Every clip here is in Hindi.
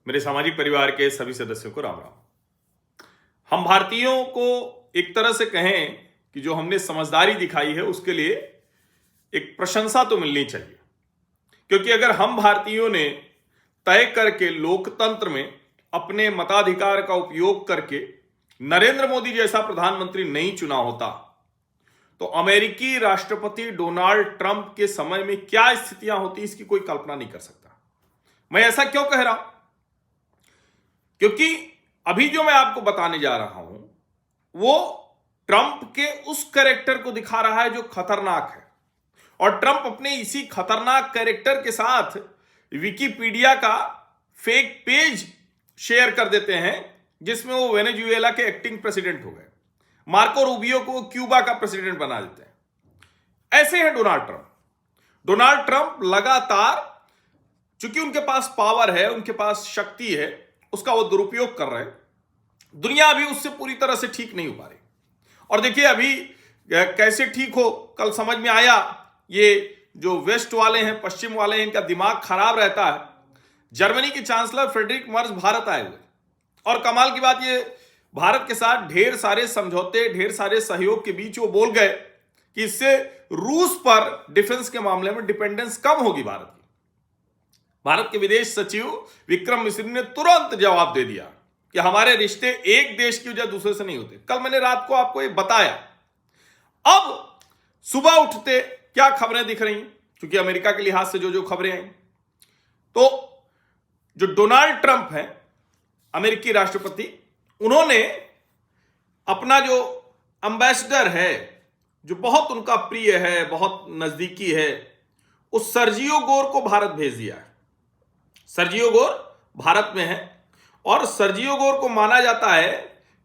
मेरे सामाजिक परिवार के सभी सदस्यों को राम राम। हम भारतीयों को एक तरह से कहें कि जो हमने समझदारी दिखाई है उसके लिए एक प्रशंसा तो मिलनी चाहिए, क्योंकि अगर हम भारतीयों ने तय करके लोकतंत्र में अपने मताधिकार का उपयोग करके नरेंद्र मोदी जैसा प्रधानमंत्री नहीं चुना होता तो अमेरिकी राष्ट्रपति डोनाल्ड ट्रंप के समय में क्या स्थितियां होती, इसकी कोई कल्पना नहीं कर सकता। मैं ऐसा क्यों कह रहा हूं? क्योंकि अभी जो मैं आपको बताने जा रहा हूं वो ट्रंप के उस कैरेक्टर को दिखा रहा है जो खतरनाक है, और ट्रंप अपने इसी खतरनाक कैरेक्टर के साथ विकिपीडिया का फेक पेज शेयर कर देते हैं जिसमें वो वेनेजुएला के एक्टिंग प्रेसिडेंट हो गए, मार्को रूबियो को क्यूबा का प्रेसिडेंट बना देते हैं। ऐसे हैं डोनाल्ड ट्रंप लगातार, चूंकि उनके पास पावर है, उनके पास शक्ति है, उसका वो दुरुपयोग कर रहे हैं। दुनिया अभी उससे पूरी तरह से ठीक नहीं हो पा रही, और देखिए अभी कैसे ठीक हो, कल समझ में आया। ये जो वेस्ट वाले हैं, पश्चिम वाले हैं, इनका दिमाग खराब रहता है। जर्मनी के चांसलर फ्रेडरिक मर्ज भारत आए हुए, और कमाल की बात ये, भारत के साथ ढेर सारे समझौते, ढेर सारे सहयोग के बीच वो बोल गए कि इससे रूस पर डिफेंस के मामले में डिपेंडेंस कम होगी भारत की। भारत के विदेश सचिव विक्रम मिश्री ने तुरंत जवाब दे दिया कि हमारे रिश्ते एक देश की वजह दूसरे से नहीं होते। कल मैंने रात को आपको ये बताया। अब सुबह उठते क्या खबरें दिख रही, क्योंकि अमेरिका के लिहाज से जो खबरें आई, तो जो डोनाल्ड ट्रंप हैं अमेरिकी राष्ट्रपति, उन्होंने अपना जो एम्बेसडर है, जो बहुत उनका प्रिय है, बहुत नजदीकी है, उस सर्जियो गोर को भारत भेज दिया है। सर्जियो गोर भारत में है, और सर्जियो गोर को माना जाता है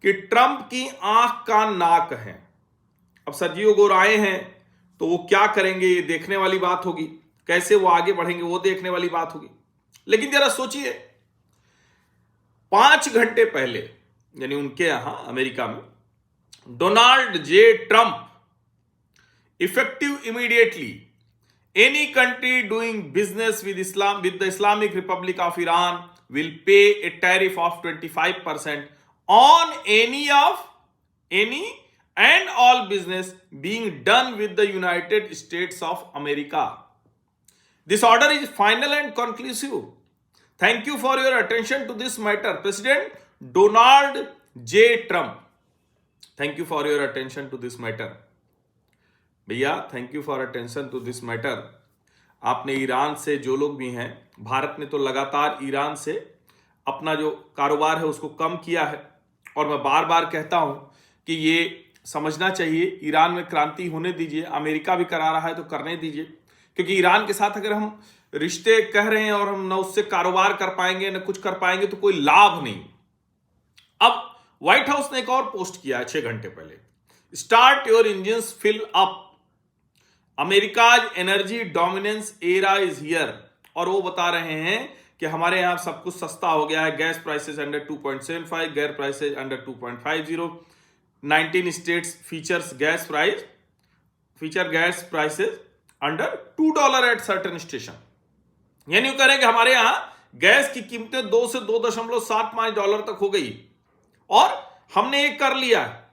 कि ट्रंप की आंख का नाक है। अब सर्जियो गोर आए हैं तो वो क्या करेंगे ये देखने वाली बात होगी, कैसे वो आगे बढ़ेंगे वो देखने वाली बात होगी। लेकिन जरा सोचिए, 5 घंटे पहले, यानी उनके यहां अमेरिका में, Donald J Trump effective immediately any country doing business with the Islamic Republic of Iran will pay a tariff of 25% on any and all business being done with the United States of America. This order is final and conclusive. Thank you for your attention to this matter, President Donald J. Trump. Thank you for your attention to this matter. भैया, thank you for attention to this matter. आपने ईरान से, जो लोग भी हैं, भारत ने तो लगातार ईरान से अपना जो कारोबार है उसको कम किया है, और मैं बार बार कहता हूं कि ये समझना चाहिए, ईरान में क्रांति होने दीजिए। अमेरिका भी करा रहा है तो करने दीजिए, क्योंकि ईरान के साथ अगर हम रिश्ते कह रहे हैं और हम न उससे कारोबार कर पाएंगे न कुछ कर पाएंगे तो कोई लाभ नहीं। अब व्हाइट हाउस ने एक और पोस्ट किया है 6 घंटे पहले, start your engines fill up, America's energy dominance era is here. और वो बता रहे हैं कि हमारे यहां सब कुछ सस्ता हो गया है, gas prices under 2.75, gas prices under 2.50, 19 states feature gas prices under $2 at certain station. यानी वो कह रहे हैं कि हमारे यहां गैस की कीमतें 2 से $2.75 तक हो गई, और हमने एक कर लिया।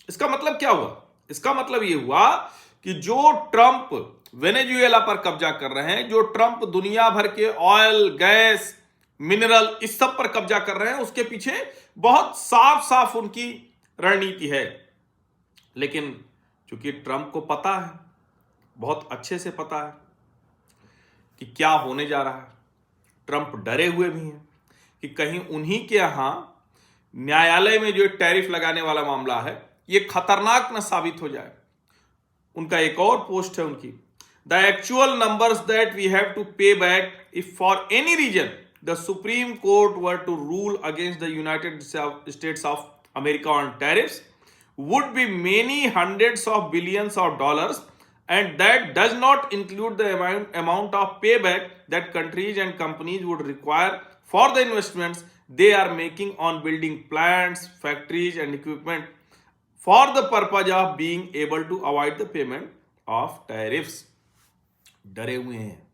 इसका मतलब क्या हुआ? इसका मतलब यह हुआ कि जो ट्रंप वेनेजुएला पर कब्जा कर रहे हैं, जो ट्रंप दुनिया भर के ऑयल, गैस, मिनरल, इस सब पर कब्जा कर रहे हैं, उसके पीछे बहुत साफ साफ उनकी रणनीति है। लेकिन चूंकि ट्रंप को पता है, बहुत अच्छे से पता है कि क्या होने जा रहा है, ट्रंप डरे हुए भी हैं कि कहीं उन्हीं के यहां न्यायालय में जो टैरिफ लगाने वाला मामला है ये खतरनाक न साबित हो जाए। उनका एक और पोस्ट है उनकी, the actual numbers that we have to pay back if for any reason the Supreme Court were to rule against the United States of America on tariffs would be many hundreds of billions of dollars, and that does not include the amount of payback that countries and companies would require for the investments they are making on building plants, factories and equipment for the purpose of being able to avoid the payment of tariffs. डरे हुए हैं,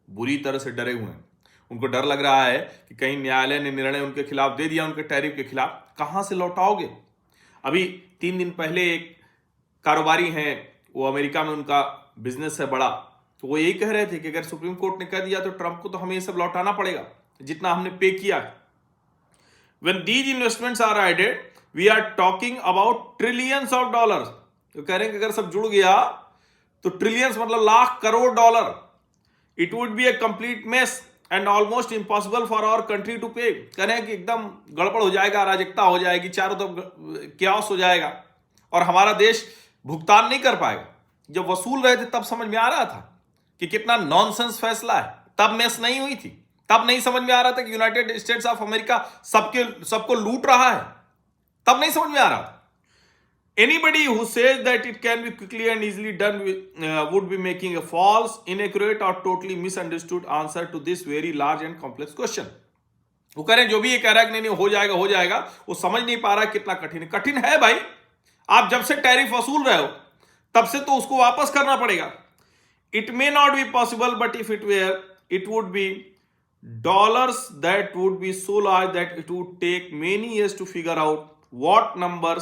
बुरी तरह से डरे हुए हैं। उनको डर लग रहा है कि कहीं न्यायालय ने निर्णय उनके खिलाफ दे दिया, उनके टैरिफ के खिलाफ, कहां से लौटाओगे। अभी 3 दिन पहले एक कारोबारी हैं, वो अमेरिका में उनका बिजनेस है बड़ा, तो वो यही कह रहे थे कि अगर सुप्रीम कोर्ट ने कह दिया तो ट्रंप को तो हमें ये सब लौटाना पड़ेगा जितना हमने पे किया है। When these investments are added, we are talking about trillions of dollars। तो कह रहे हैं कि अगर सब जुड़ गया तो ट्रिलियंस मतलब lakh crore dollar. It would be a complete mess and almost impossible for our country to pay. कह रहे हैं कि एकदम गड़बड़ हो जाएगा, अराजकता हो जाएगी, चारों तरफ क्यास हो जाएगा और हमारा देश भुगतान नहीं कर पाएगा। जब वसूल रहे थे तब समझ में आ रहा था कि कितना नॉनसेंस फैसला है, तब मेस नहीं हुई थी, तब नहीं समझ में आ रहा था कि यूनाइटेड स्टेट्स ऑफ अमेरिका सबको लूट रहा है, तब नहीं समझ में आ रहा था। Anybody who says that it can be quickly and easily done would be making a false, inaccurate or totally misunderstood answer to this very large and complex question। वो कह रहे हैं जो भी ये कह रहा है कि नहीं हो जाएगा, वो समझ नहीं पा रहा कितना कठिन है। कठिन है भाई, आप जब से टैरिफ वसूल रहे हो तब से तो उसको वापस करना पड़ेगा। It may not be possible, but if it were, it would be dollars that would be so large that it would take many years to figure out what number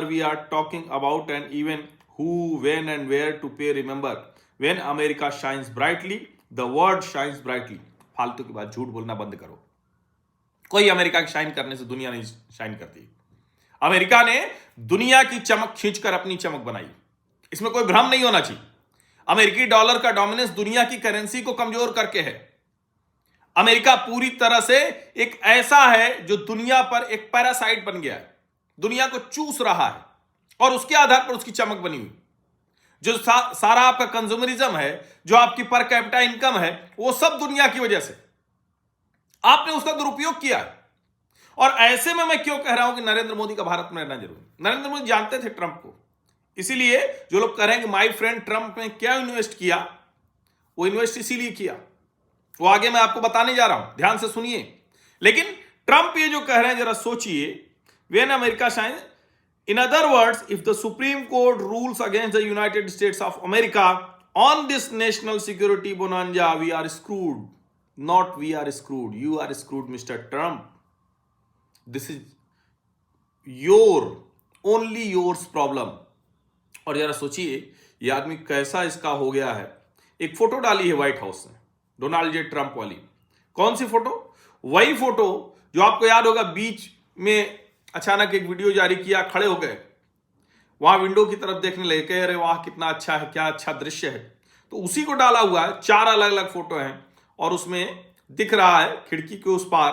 we are talking about and even who, when and where to pay। Remember, when America shines brightly, the world shines brightly। फालतू की बात, झूठ बोलना बंद करो। कोई अमेरिका की शाइन करने से दुनिया नहीं शाइन करती। अमेरिका ने दुनिया की चमक खींचकर अपनी चमक बनाई, इसमें कोई भ्रम नहीं होना चाहिए। अमेरिकी डॉलर का डोमिनेंस दुनिया की करेंसी को कमजोर करके है। अमेरिका पूरी तरह से एक ऐसा है जो दुनिया पर एक पैरासाइट बन गया है, दुनिया को चूस रहा है और उसके आधार पर उसकी चमक बनी हुई। जो सारा आपका कंज्यूमरिज्म है, जो आपकी पर कैपिटा इनकम है, वो सब दुनिया की वजह से आपने उसका दुरुपयोग किया है। और ऐसे में मैं क्यों कह रहा हूं कि नरेंद्र मोदी का भारत में रहना जरूरी। नरेंद्र मोदी जानते थे ट्रंप को, इसीलिए जो लोग कह रहे हैं कि माय फ्रेंड ट्रंप ने क्या इन्वेस्ट किया, वो इन्वेस्ट इसीलिए किया, वो आगे मैं आपको बताने जा रहा हूं, ध्यान से सुनिए। लेकिन ट्रंप ये जो कह रहे हैं जरा सोचिए, when America shines, in other words, if the Supreme Court rules against the United States of America on this national security bonanza, we are screwed। Not we are screwed, you are screwed, Mr. Trump। This is only yours problem। और जरा सोचिए ये आदमी कैसा इसका हो गया है। एक फोटो डाली है व्हाइट हाउस ने, डोनाल्ड जे ट्रंप वाली। कौन सी फोटो? वही फोटो जो आपको याद होगा, बीच में अचानक एक वीडियो जारी किया, खड़े हो गए, वहां विंडो की तरफ देखने लगे, कह रहे वाह कितना अच्छा है, क्या अच्छा दृश्य है। तो उसी को डाला हुआ है, 4 अलग अलग फोटो हैं और उसमें दिख रहा है खिड़की के उस पार,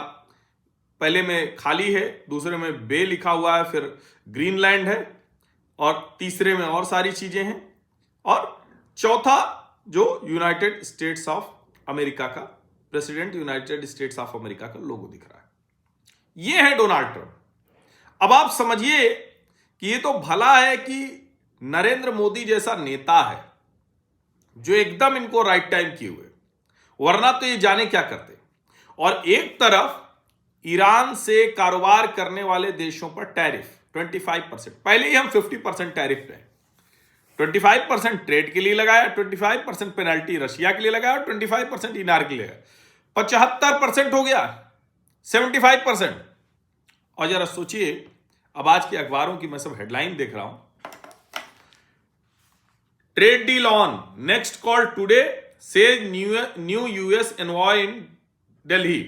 पहले में खाली है, दूसरे में बे लिखा हुआ है, फिर ग्रीनलैंड है और तीसरे में और सारी चीजें हैं, और चौथा जो यूनाइटेड स्टेट्स ऑफ अमेरिका का president, United States of America का लोगो दिख रहा है। ये है डोनाल्ड ट्रंप। अब आप समझिए कि ये तो भला है कि नरेंद्र मोदी जैसा नेता है जो एकदम इनको राइट टाइम किए हुए, वरना तो ये जाने क्या करते। और एक तरफ ईरान से कारोबार करने वाले देशों पर टैरिफ 25%, पहले ही हम 50% टैरिफ पे, 25% ट्रेड के लिए लगाया, 25% पेनल्टी रशिया के लिए लगाया, 25% इनार के लिए, 75% हो गया, 75%। और जरा सोचिए, अब आज के अखबारों की मैं सब हेडलाइन देख रहा हूं, trade deal on next call today says new US envoy in Delhi.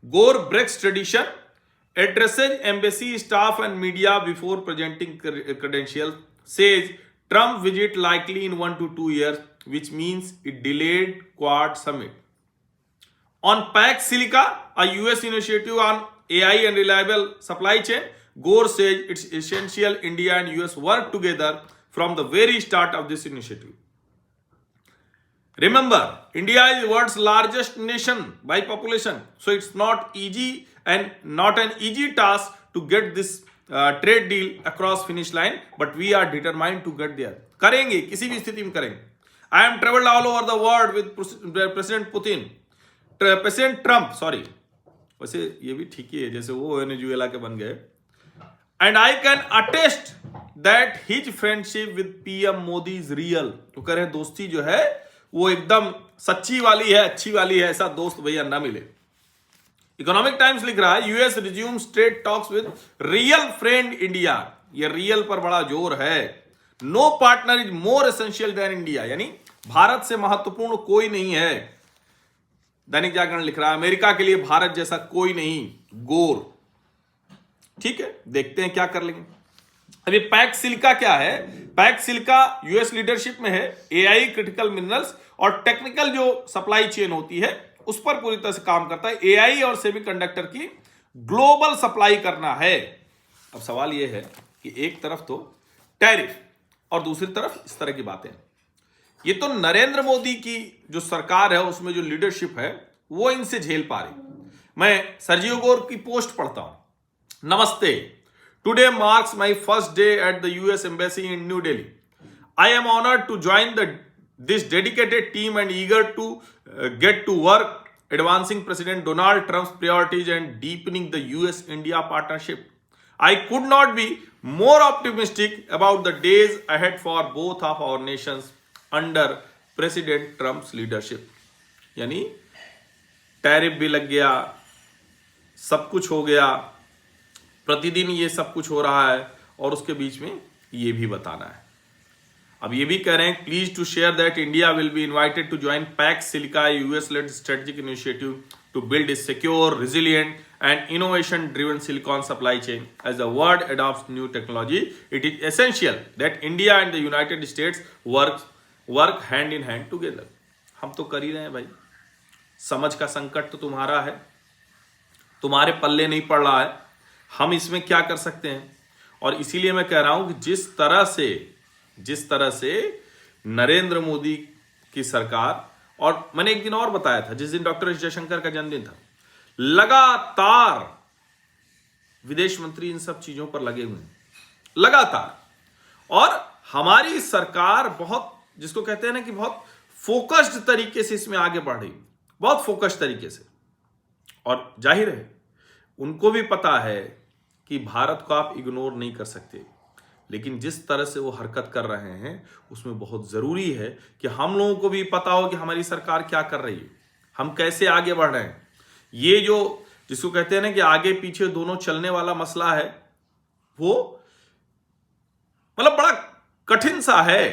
Gor breaks tradition, addresses embassy staff and media before presenting credential, says Trump visit likely in 1 to 2 years, which means it delayed Quad summit. On Pax Silica, a US initiative on AI and reliable supply chain, Gore says it's essential India and US work together from the very start of this initiative. Remember, India is the world's largest nation by population, so it's not easy and not an easy task to get this trade deal across finish line, but we are determined to get there. करेंगे, किसी भी स्थिति में करेंगे। I am travelled all over the world with president Trump, sorry, वैसे ये भी ठीक ही है, जैसे वो वेनेजुएला के बन गए। And I can attest that his friendship with PM Modi is real. तो कह रहे हैं दोस्ती जो है वो एकदम सच्ची वाली है, अच्छी वाली है, ऐसा दोस्त भैया ना मिले। इकोनॉमिक टाइम्स लिख रहा है US resumes trade talks with real friend India. ये रियल पर बड़ा जोर है। No partner is more essential than India, यानी भारत से महत्वपूर्ण कोई नहीं है। दैनिक जागरण लिख रहा है अमेरिका के लिए भारत जैसा कोई नहीं, गोर। ठीक है, देखते हैं क्या कर लेंगे। अभी पैक्स सिलिका क्या है? पैक्स सिलिका यूएस लीडरशिप में है। एआई, क्रिटिकल मिनरल्स और टेक्निकल जो सप्लाई चेन होती है उस पर पूरी तरह से काम करता है। एआई और सेमीकंडक्टर की ग्लोबल सप्लाई करना है। अब सवाल यह है कि एक तरफ तो टैरिफ और दूसरी तरफ इस तरह की बातें। ये तो नरेंद्र मोदी की जो सरकार है उसमें जो लीडरशिप है वो इनसे झेल पा रही। मैं सर्जियो गोर की पोस्ट पढ़ता हूं। नमस्ते, today marks my first day at the US embassy in New Delhi. I am honoured to join this dedicated team and eager to get to work advancing President Donald Trump's priorities and deepening the US-India partnership. I could not be more optimistic about the days ahead for both of our nations under President Trump's leadership. यानी टैरिफ भी लग गया, सब कुछ हो गया, प्रतिदिन ये सब कुछ हो रहा है और उसके बीच में ये भी बताना है। अब ये भी कह रहे हैं please to share that India will be invited to join Pax Silica, US led strategic initiative to build a secure, resilient and innovation driven silicon supply chain. As the world adopts new technology, it is essential that India and the United States work hand in hand together. हम तो कर ही रहे हैं भाई। समझ का संकट तो तुम्हारा है, तुम्हारे पल्ले नहीं पड़ रहा है, हम इसमें क्या कर सकते हैं। और इसीलिए मैं कह रहा हूं कि जिस तरह से नरेंद्र मोदी की सरकार, और मैंने एक दिन और बताया था जिस दिन डॉक्टर एस जयशंकर का जन्मदिन था, लगातार विदेश मंत्री इन सब चीजों पर लगे हुए हैं, लगातार। और हमारी सरकार बहुत, जिसको कहते हैं ना कि बहुत फोकस्ड तरीके से इसमें आगे बढ़ रही, बहुत फोकस्ड तरीके से। और जाहिर है उनको भी पता है कि भारत को आप इग्नोर नहीं कर सकते, लेकिन जिस तरह से वो हरकत कर रहे हैं उसमें बहुत जरूरी है कि हम लोगों को भी पता हो कि हमारी सरकार क्या कर रही है, हम कैसे आगे बढ़ रहे हैं। ये जो जिसको कहते हैं ना कि आगे पीछे दोनों चलने वाला मसला है, वो मतलब बड़ा कठिन सा है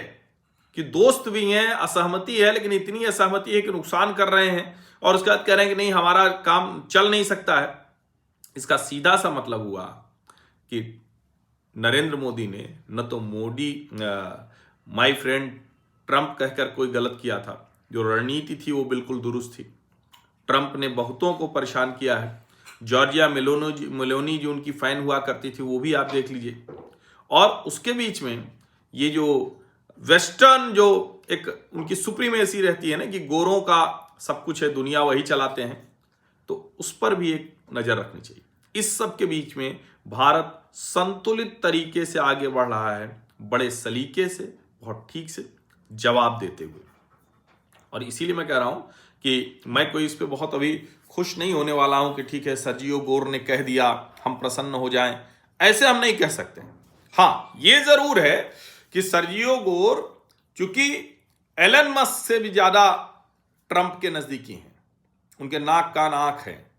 कि दोस्त भी हैं, असहमति है, लेकिन इतनी असहमति है कि नुकसान कर रहे हैं और उसके बाद कह रहे हैं कि नहीं हमारा काम चल नहीं सकता है। इसका सीधा सा मतलब हुआ कि नरेंद्र मोदी ने न तो माय फ्रेंड ट्रंप कहकर कोई गलत किया था, जो रणनीति थी वो बिल्कुल दुरुस्त थी। ट्रंप ने बहुतों को परेशान किया है। जॉर्जिया मेलोनी जो उनकी फैन हुआ करती थी वो भी आप देख लीजिए। और उसके बीच में ये जो वेस्टर्न जो एक उनकी सुप्रीमेसी रहती है ना कि गोरों का सब कुछ है, दुनिया वही चलाते हैं, तो उस पर भी एक नजर रखनी चाहिए। इस सब के बीच में भारत संतुलित तरीके से आगे बढ़ रहा है, बड़े सलीके से, बहुत ठीक से जवाब देते हुए। और इसीलिए मैं कह रहा हूं कि मैं कोई इस पे बहुत अभी खुश नहीं होने वाला हूं कि ठीक है सर्जियो गोर ने कह दिया हम प्रसन्न हो जाएं, ऐसे हम नहीं कह सकते। हाँ, ये जरूर है कि सर्जियो गोर चूंकि एलन मस्क से भी ज्यादा ट्रंप के नजदीकी हैं, उनके नाक कान आंख हैं,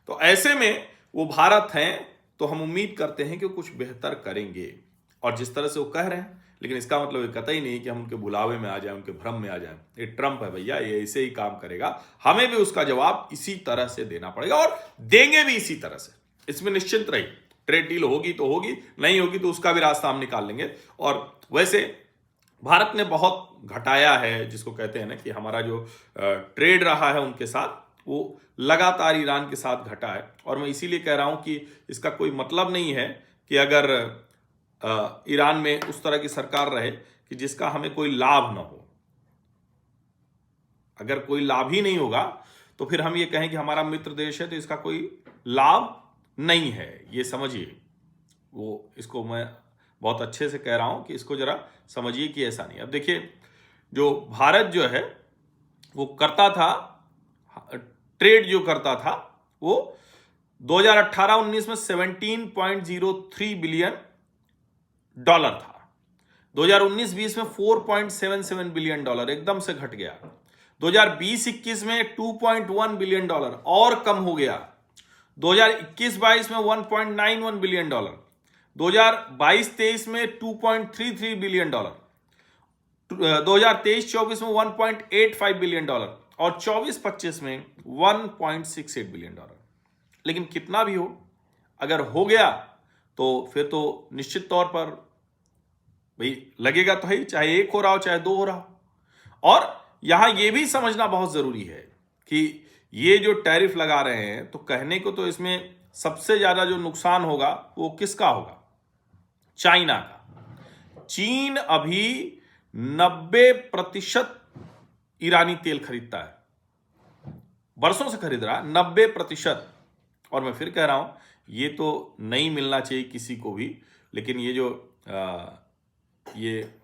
तो ऐसे में वो भारत हैं, तो हम उम्मीद करते हैं कि वो कुछ बेहतर करेंगे। और जिस तरह से वो कह रहे हैं, लेकिन इसका मतलब ये कतई नहीं कि हम उनके बुलावे में आ जाएं, उनके भ्रम में आ जाएं। ये ट्रंप है भैया, ये ऐसे ही काम करेगा, हमें भी उसका जवाब इसी तरह से देना पड़ेगा और देंगे भी इसी तरह से। इसमें निश्चिंत रहिए, ट्रेड डील होगी तो होगी, नहीं होगी तो उसका भी रास्ता हम निकाल लेंगे। और वैसे भारत ने बहुत घटाया है, जिसको कहते हैं ना कि हमारा जो ट्रेड रहा है उनके साथ, वो लगातार ईरान के साथ घटा है। और मैं इसीलिए कह रहा हूं कि इसका कोई मतलब नहीं है कि अगर ईरान में उस तरह की सरकार रहे कि जिसका हमें कोई लाभ ना हो। अगर कोई लाभ ही नहीं होगा तो फिर हम ये कहें कि हमारा मित्र देश है तो इसका कोई लाभ नहीं है, ये समझिए। वो इसको मैं बहुत अच्छे से कह रहा हूं कि इसको जरा समझिए कि ऐसा नहीं। अब देखिए, जो भारत जो है वो करता था, ट्रेड जो करता था वो 2018-19 में 17.03 बिलियन डॉलर था। 2019-20 में 4.77 बिलियन डॉलर, एकदम से घट गया। 2020-21 में 2.1 बिलियन डॉलर, और कम हो गया। 2021-22 में 1.91 बिलियन डॉलर, 2022-23 में 2.33 बिलियन डॉलर, 2023-24 में 1.85 बिलियन डॉलर और 24-25 में 1.68 बिलियन डॉलर। लेकिन कितना भी हो, अगर हो गया तो फिर तो निश्चित तौर पर भाई लगेगा तो है, चाहे एक हो रहा हो चाहे दो हो रहा हो। और यहां यह भी समझना बहुत जरूरी है कि ये जो टैरिफ लगा रहे हैं, तो कहने को तो इसमें सबसे ज्यादा जो नुकसान होगा वो किसका होगा? चाइना का। चीन अभी 90% ईरानी तेल खरीदता है, बरसों से खरीद रहा है 90%। और मैं फिर कह रहा हूं, ये तो नहीं मिलना चाहिए किसी को भी, लेकिन ये जो ये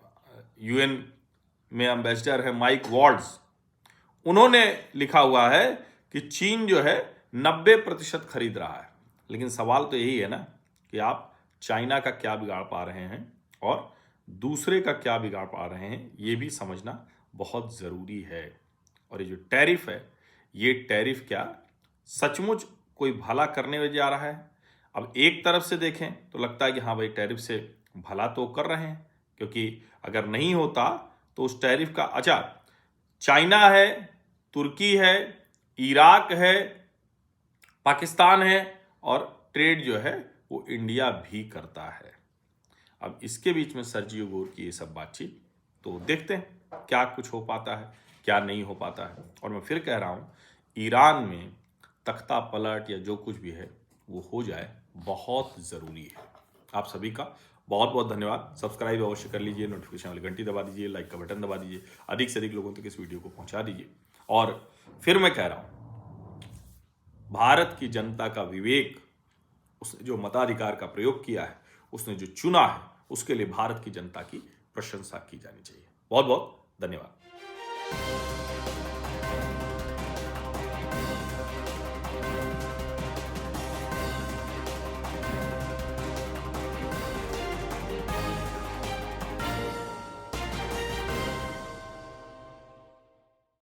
यूएन में एम्बेसडर है माइक वॉल्ट्ज, उन्होंने लिखा हुआ है कि चीन जो है 90% खरीद रहा है। लेकिन सवाल तो यही है ना कि आप चाइना का क्या बिगाड़ पा रहे हैं और दूसरे का क्या बिगाड़ पा रहे हैं, ये भी समझना बहुत ज़रूरी है। और ये जो टैरिफ है, ये टैरिफ क्या सचमुच कोई भला करने में जा रहा है? अब एक तरफ से देखें तो लगता है कि हाँ भाई, टैरिफ से भला तो कर रहे हैं, क्योंकि अगर नहीं होता तो उस टैरिफ का, अच्छा चाइना है, तुर्की है, इराक है, पाकिस्तान है, और ट्रेड जो है वो इंडिया भी करता है। अब इसके बीच में सर्जियो गोर की ये सब बातचीत, तो देखते हैं क्या कुछ हो पाता है, क्या नहीं हो पाता है। और मैं फिर कह रहा हूं, ईरान में तख्ता पलट या जो कुछ भी है वो हो जाए, बहुत ज़रूरी है। आप सभी का बहुत बहुत धन्यवाद। सब्सक्राइब अवश्य कर लीजिए, नोटिफिकेशन वाली घंटी दबा दीजिए, लाइक का बटन दबा दीजिए, अधिक से अधिक लोगों तक इस वीडियो को पहुंचा दीजिए। और फिर मैं कह रहा हूं, भारत की जनता का विवेक, उसने जो मताधिकार का प्रयोग किया है, उसने जो चुना है, उसके लिए भारत की जनता की प्रशंसा की जानी चाहिए। बहुत बहुत धन्यवाद।